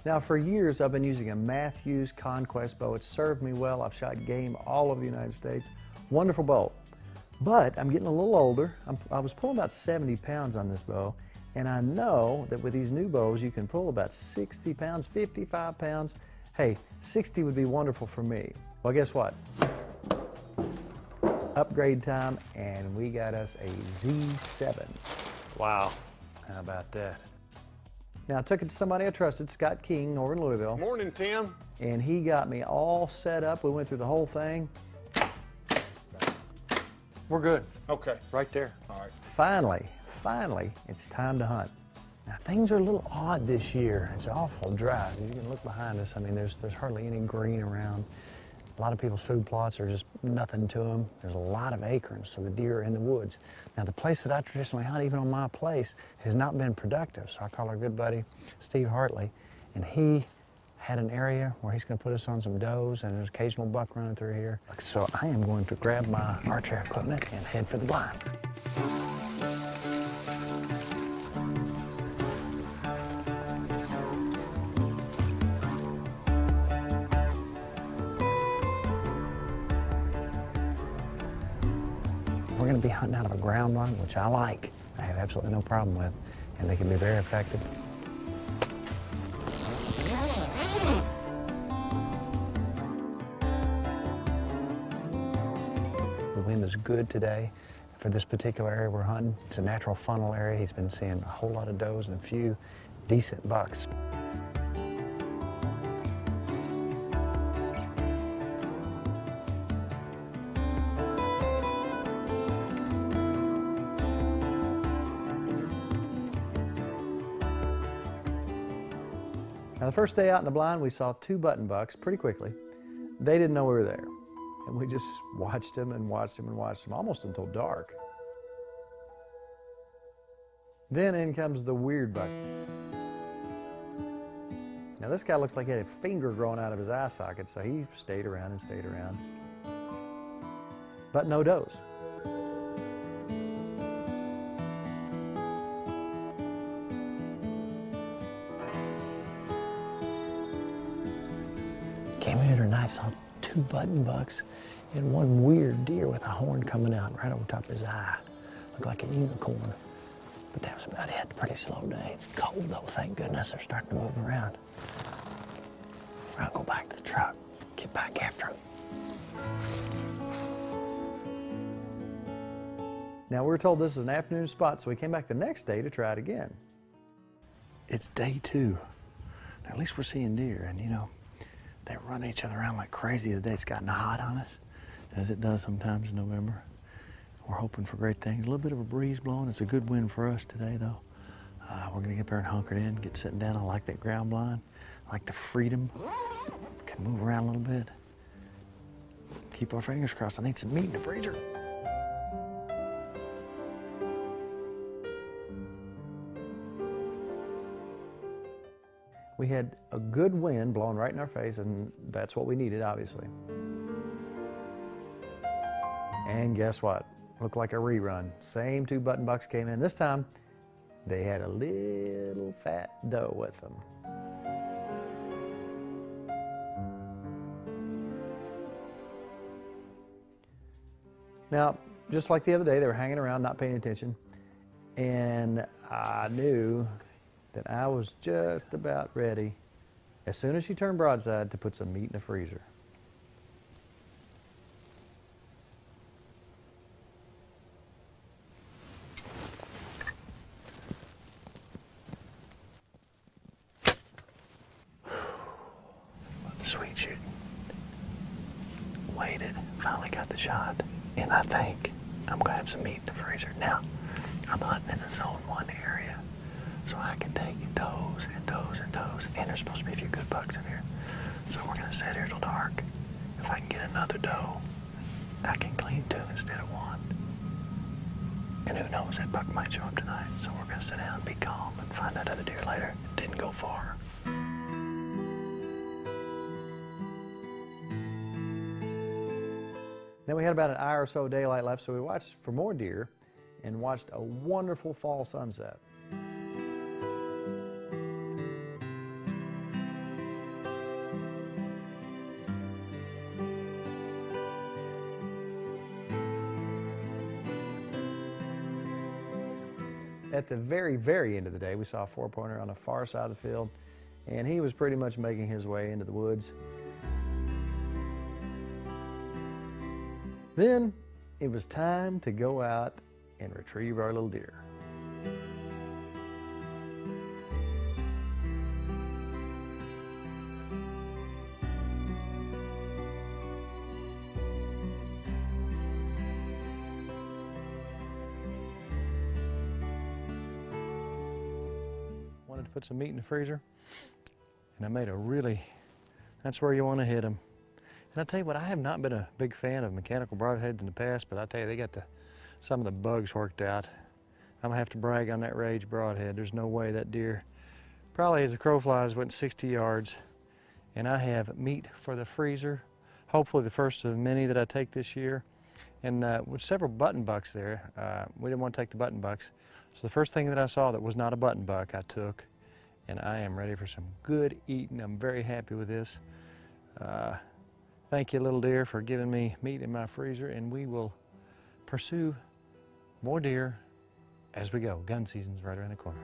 Now, for years, I've been using a Matthews Conquest bow. It's served me well. I've shot game all over the United States. Wonderful bow. But I'm getting a little older. I was pulling about 70 pounds on this bow, and I know that with these new bows, you can pull about 60 pounds, 55 pounds. Hey, 60 would be wonderful for me. Well, guess what? Upgrade time, and we got us a Z7. Wow, how about that? Now, I took it to somebody I trusted, Scott King, over in Louisville. Morning, Tim. And he got me all set up. We went through the whole thing. We're good. Okay. Right there. All right. Finally, it's time to hunt. Now, things are a little odd this year. It's awful dry. You can look behind us. I mean, there's hardly any green around. A lot of people's food plots are just nothing to them. There's a lot of acorns, so the deer are in the woods. Now, the place that I traditionally hunt, even on my place, has not been productive. So I called our good buddy, Steve Hartley, and he had an area where he's going to put us on some does and an occasional buck running through here. So I am going to grab my archery equipment and head for the blind. We're going to be hunting out of a ground blind, which I like. I have absolutely no problem with, and they can be very effective. The wind is good today for this particular area we're hunting. It's a natural funnel area. He's been seeing a whole lot of does and a few decent bucks. Now, the first day out in the blind, we saw 2 button bucks pretty quickly. They didn't know we were there. And we just watched them and watched them and watched them almost until dark. Then in comes the weird buck. Now, this guy looks like he had a finger growing out of his eye socket, so he stayed around and stayed around. But no does. Came in here tonight, saw 2 button bucks and 1 weird deer with a horn coming out right over top of his eye. Looked like a unicorn. But that was about it. Pretty slow day. It's cold though, thank goodness. They're starting to move around. We're gonna go back to the truck, get back after them. Now, we were told this is an afternoon spot, so we came back the next day to try it again. It's day 2. Now, at least we're seeing deer, and you know, they run each other around like crazy today. It's gotten hot on us, as it does sometimes in November. We're hoping for great things. A little bit of a breeze blowing. It's a good wind for us today, though. We're gonna get there and hunkered in, get sitting down. I like that ground blind. I like the freedom. Can move around a little bit. Keep our fingers crossed. I need some meat in the freezer. We had a good wind blowing right in our face, and that's what we needed, obviously. And guess what? Looked like a rerun. Same 2 button bucks came in. This time, they had a little fat doe with them. Now, just like the other day, they were hanging around, not paying attention. And I knew that I was just about ready, as soon as she turned broadside, to put some meat in the freezer. Sweet shooting. Waited, finally got the shot, and I think I'm gonna have some meat in the freezer. Now, I'm hunting in the zone 1 area, so I can take does and does and does, and there's supposed to be a few good bucks in here. So we're gonna sit here till dark. If I can get another doe, I can clean 2 instead of 1. And who knows, that buck might show up tonight. So we're gonna sit down and be calm and find that other deer later. It didn't go far. Then we had about an hour or so of daylight left, so we watched for more deer and watched a wonderful fall sunset. At the very, very end of the day, we saw a four-pointer on the far side of the field, and he was pretty much making his way into the woods. Then it was time to go out and retrieve our little deer. Wanted to put some meat in the freezer, and I made a really, that's where you want to hit them. And I tell you what, I have not been a big fan of mechanical broadheads in the past, but I tell you, they got some of the bugs worked out. I'm gonna have to brag on that Rage broadhead. There's no way that deer, probably as the crow flies, went 60 yards. And I have meat for the freezer, hopefully the first of many that I take this year. And with several button bucks there, we didn't want to take the button bucks. So the first thing that I saw that was not a button buck, I took. And I am ready for some good eating. I'm very happy with this. Thank you, little deer, for giving me meat in my freezer, and we will pursue more deer as we go. Gun season's right around the corner.